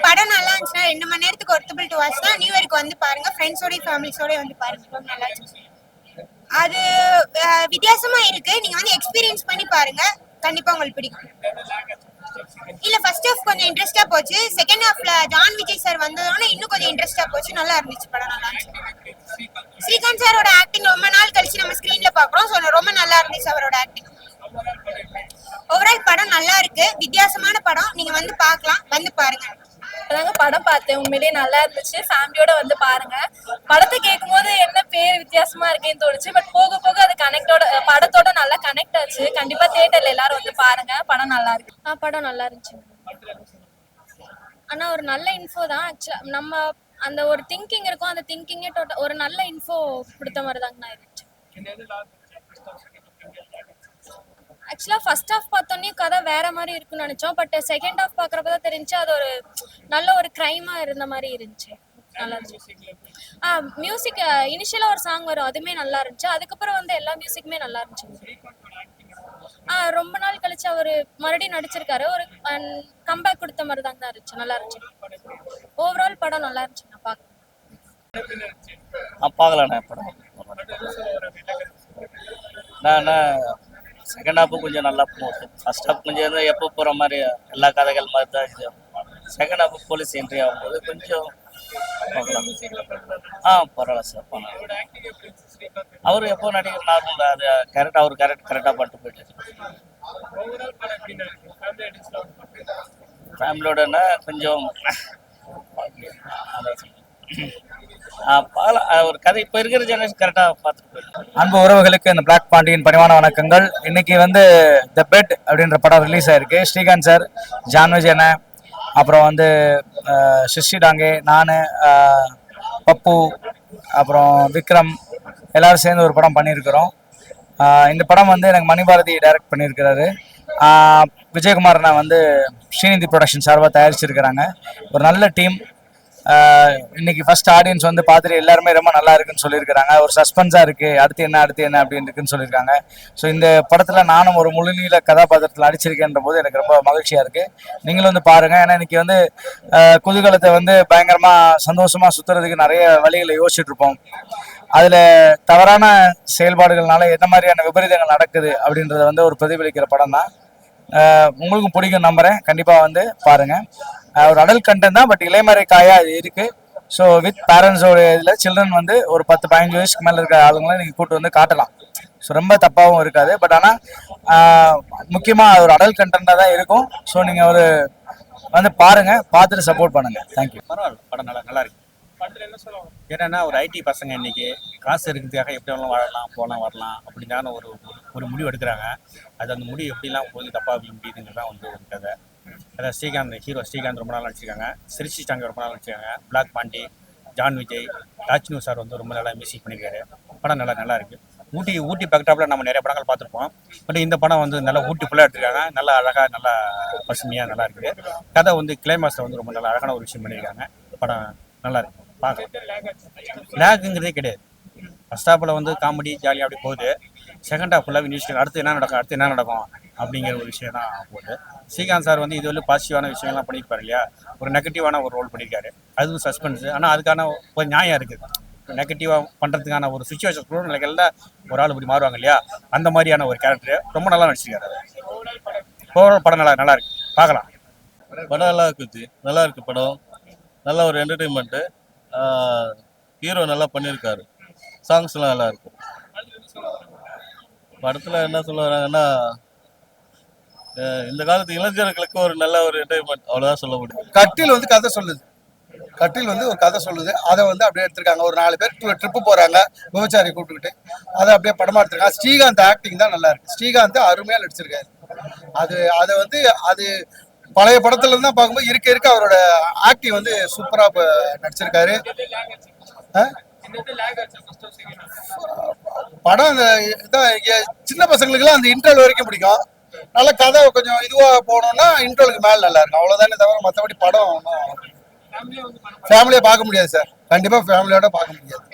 படம் நல்லா இருந்துச்சுன்னா 2 மணி நேரத்துக்கு ஒர்த்தபிள் டு வாட்ச் தான். நியூ இயருக்கு வந்து பாருங்க, ஃப்ரெண்ட்ஸோட ஃபேமிலிஸோட வந்து பாருங்க, நல்லா இருந்துச்சு. அது வித்தியாசமா இருக்கு, நீங்க வந்து எக்ஸ்பீரியன்ஸ் பண்ணி பாருங்க, கண்டிப்பா உங்களுக்கு பிடிக்கும். இல்ல ஃபர்ஸ்ட் ஹாஃப் கொஞ்சம் இன்ட்ரெஸ்டா போச்சு, செகண்ட் ஹாஃப்ல ஜான் விஜய் சார் வந்ததோட இன்னும் கொஞ்சம் இன்ட்ரெஸ்டா போச்சு, நல்லா இருந்துச்சு படம், நல்லா இருந்துச்சு. ஸ்ரீகாந்த் சாரோட ஆக்டிங் ரொம்ப நாள் கழிச்சு நம்ம ஸ்கிரீன்ல பாக்குறோம், ஸோ ரொம்ப நல்லா இருந்துச்சு அவரோட ஆக்டிங். ஓவரால் படம் நல்லா இருக்கு, வித்தியாசமான படம், நீங்க வந்து பார்க்கலாம், வந்து பாருங்க. அதாங்க படம் பார்த்தேன், உண்மையிலேயே நல்லா இருந்துச்சு. ஃபேமிலியோட வந்து பாருங்க. படத்தை கேட்கும் போது என்ன பேர் வித்தியாசமா இருக்கேன்னு தோணுச்சு, பட் போக போக அது படத்தோட நல்லா கனெக்ட் ஆச்சு. கண்டிப்பா தியேட்டர்ல எல்லாரும் வந்து பாருங்க, படம் நல்லா இருக்கு. படம் நல்லா இருந்துச்சு. ஆனா ஒரு நல்ல இன்ஃபோ தான். ஆக்சுவலா நம்ம அந்த ஒரு திங்கிங் இருக்கும், அந்த திங்கிங்கே ஒரு நல்ல இன்ஃபோ கொடுத்த மாதிரி தாங்கண்ணா இருந்துச்சு. ஆக்சுவலா ஃபர்ஸ்ட் ஹாஃப் பார்த்தோன்னே கதை வேற மாதிரி இருக்குன்னு நினைச்சோம், பட் செகண்ட் ஹாஃப் பாக்குறப்ப தான் தெரிஞ்சு அது ஒரு நல்ல ஒரு கிரைமா இருந்த மாதிரி இருந்துச்சு. நல்லா இருந்துச்சு. மியூசிக் இனிஷியலா ஒரு சாங் வரும், அதுவுமே நல்லா இருந்துச்சு. அதுக்கப்புறம் வந்து எல்லா மியூசிக்குமே நல்லா இருந்துச்சு. ரொம்ப நாள் கழிச்சு அவரு மறுபடியும் நடிச்சிருக்காரு, ஒரு கம்பேக் கொடுத்த மாதிரி தாங்க இருந்துச்சு, நல்லா இருந்துச்சு. ஓவரால் படம் நல்லா இருந்துச்சு. நான் பார்க்கலாண்ணே படம். செகண்ட் ஹாஃபு கொஞ்சம் நல்லா போகுது. ஃபர்ஸ்ட் ஹாஃப் கொஞ்சம் எப்போ போகிற மாதிரி எல்லா கதைகள் மாதிரி தான் இது. செகண்ட் ஹாஃப் போலீஸ் என்ட்ரி ஆகும்போது கொஞ்சம் பார்க்கலாம். பரவாயில்ல சார், அவர் எப்போ நடிகர் நார்மல் தான், அது கரெக்டாக பண்ணிட்டு போயிட்டு. ஃபேமிலியோடனா கொஞ்சம் ஒரு கதை இப்போ இருக்கிற ஜெனரேஷன் கரெக்டாக பார்த்துட்டு போயிடும். அன்பு உறவுகளுக்கு இந்த பிளாக் பாண்டியின் பணிவான வணக்கங்கள். இன்னைக்கு வந்து த பெட் அப்படின்ற படம் ரிலீஸ் ஆயிருக்கு. ஸ்ரீகாந்த் சார், ஜான் விஜய் அண்ணன், அப்புறம் வந்து சிஷி டாங்கே, நான், பப்பு, அப்புறம் விக்ரம் எல்லாரும் சேர்ந்து ஒரு படம் பண்ணியிருக்கிறோம். இந்த படம் வந்து எனக்கு மணிபாரதி டைரக்ட் பண்ணியிருக்கிறாரு. விஜயகுமார் அண்ணா வந்து ஸ்ரீநிதி ப்ரொடக்ஷன் சார்பாக தயாரிச்சிருக்கிறாங்க. ஒரு நல்ல டீம். இன்னைக்கு ஃபர்ஸ்ட் ஆடியன்ஸ் வந்து பார்த்துட்டு எல்லாருமே ரொம்ப நல்லா இருக்குன்னு சொல்லியிருக்கிறாங்க. ஒரு சஸ்பென்ஸாக இருக்குது, அடுத்து என்ன அப்படின்னு இருக்குன்னு சொல்லியிருக்காங்க. ஸோ இந்த படத்தில் நானும் ஒரு முழுநீள கதாபாத்திரத்தில் நடிச்சிருக்கேன்ற போது எனக்கு ரொம்ப மகிழ்ச்சியாக இருக்குது. நீங்களும் வந்து பாருங்கள். ஏன்னா இன்னைக்கு வந்து குதூகலத்தை வந்து பயங்கரமாக சந்தோஷமாக சுற்றுறதுக்கு நிறைய வழிகளை யோசிச்சுட்டு இருப்போம். அதில் தவறான செயல்பாடுகள்னால என்ன மாதிரியான விபரீதங்கள் நடக்குது அப்படின்றத வந்து ஒரு பிரதிபலிக்கிற படம் தான். உங்களுக்கும் பிடிக்கும் நம்புகிறேன், கண்டிப்பாக வந்து பாருங்கள். ஒரு அடல்ட் கண்டென்ட் தான், பட் இளைமறை காயா இது இருக்குது. ஸோ வித் பேரண்ட்ஸோட இதில் சில்ட்ரன் வந்து ஒரு 10-15 வயசுக்கு மேலே இருக்கிற ஆளுங்களை நீங்கள் கூப்பிட்டு வந்து காட்டலாம். ஸோ ரொம்ப தப்பாகவும் இருக்காது. பட் ஆனால் முக்கியமாக ஒரு அடல்ட் கண்டென்ட்டாக தான் இருக்கும். ஸோ நீங்கள் ஒரு வந்து பாருங்கள், பார்த்துட்டு சப்போர்ட் பண்ணுங்கள். தேங்க்யூ. பரவாயில்ல, படம் நல்லா இருக்கு. ஏன்னா ஒரு ஐடி பசங்க இன்னைக்கு காசு இருக்கிறதுக்காக எப்படி வேணாலும் வாழலாம் வரலாம் அப்படிங்கான ஒரு முடிவு எடுக்கிறாங்க. அது அந்த முடிவு எப்படிலாம் போய் தப்பாக முடியுதுங்கிறது தான் வந்து ஒரு கதை. அதாவது ஸ்ரீகாந்த் ரொம்ப நாள் நடிச்சிருக்காங்க, சிரிச்சி டாங்கே ரொம்ப நாள் நடிச்சிருக்காங்க, பிளாக் பாண்டி, ஜான் விஜய், ராஜ்னு சார் வந்து ரொம்ப நல்லா மியூசிக் பண்ணியிருக்காரு. படம் நல்லா இருக்கு. ஊட்டி பக்கத்தாப்புல நம்ம நிறைய படங்கள் பார்த்துருப்போம், பட் இந்த படம் வந்து நல்லா ஊட்டி ஃபுல்லாக எடுத்திருக்காங்க. நல்லா அழகாக, நல்லா பசுமையாக நல்லா இருக்குது. கதை வந்து கிளைமாக்ஸில் வந்து ரொம்ப நல்லா அழகான ஒரு விஷயம் பண்ணியிருக்காங்க. படம் நல்லா இருக்கு, பார்க்கலாம். லேக்குங்கிறதே கிடையாது. ஃபர்ஸ்ட் ஹாஃபில் வந்து காமெடி ஜாலியாக அப்படி போகுது. செகண்ட் ஹாஃப் ஃபுல்லாக நியூஸ் அடுத்து என்ன நடக்கும் அப்படிங்கிற ஒரு விஷயம் தான் போகுது. ஸ்ரீகாந்த் சார் வந்து இது வந்து பாசிட்டிவான விஷயங்கள்லாம் பண்ணியிருப்பாரு இல்லையா, ஒரு நெகட்டிவான ஒரு ரோல் பண்ணியிருக்காரு. அதுவும் சஸ்பென்ஸ், ஆனால் அதுக்கான ஒரு நியாயம் இருக்குது. நெகட்டிவாக பண்ணுறதுக்கான ஒரு சுச்சுவேஷன் சூழ்நிலைகளில் ஒரு ஆள் இப்படி மாறுவாங்க இல்லையா, அந்த மாதிரியான ஒரு கேரக்டர் ரொம்ப நல்லா நடிச்சிருக்காரு. ஓவரால் படம் நல்லா இருக்கு, பார்க்கலாம். படம் நல்லா இருக்குது, நல்லா இருக்கு படம். நல்ல ஒரு என்டர்டெயின்மெண்ட்டு. ஹீரோ நல்லா பண்ணியிருக்காரு. சாங்ஸ்லாம் நல்லா இருக்கு. படத்தில் என்ன சொல்ல வராங்கன்னா, இந்த காலத்து இளைஞர்களுக்கு ஒரு நல்ல ஒரு என்டர்டெயின்மெண்ட், அவ்வளோதான் சொல்ல முடியும். கட்டில் வந்து கதை ஒரு கதை சொல்லுது. அதை வந்து அப்படியே எடுத்திருக்காங்க. ஒரு 4 பேர் ட்ரிப்பு போறாங்க, விபச்சாரி கூப்பிட்டுக்கிட்டு, அதை அப்படியே படமா எடுத்திருக்காங்க. ஸ்ரீகாந்த் ஆக்டிங் தான் நல்லா இருக்கு. ஸ்ரீகாந்த் அருமையா நடிச்சிருக்காரு. அதை வந்து அது பழைய படத்துல இருந்து தான் பார்க்கும்போது இருக்க அவரோட ஆக்டிங் வந்து சூப்பரா நடிச்சிருக்காரு. படம் சின்ன பசங்களுக்குலாம் அந்த இன்டர்வல் வரைக்கும் பிடிக்கும். நல்ல கதை கொஞ்சம் இதுவா போனோம்னா இன்டர்வலுக்கு மேல நல்லா இருக்கும், அவ்வளவுதானே தவிர மற்றபடி படம் ஃபேமிலியா பார்க்க முடியாது சார். கண்டிப்பா ஃபேமிலியோட பார்க்க முடியாது.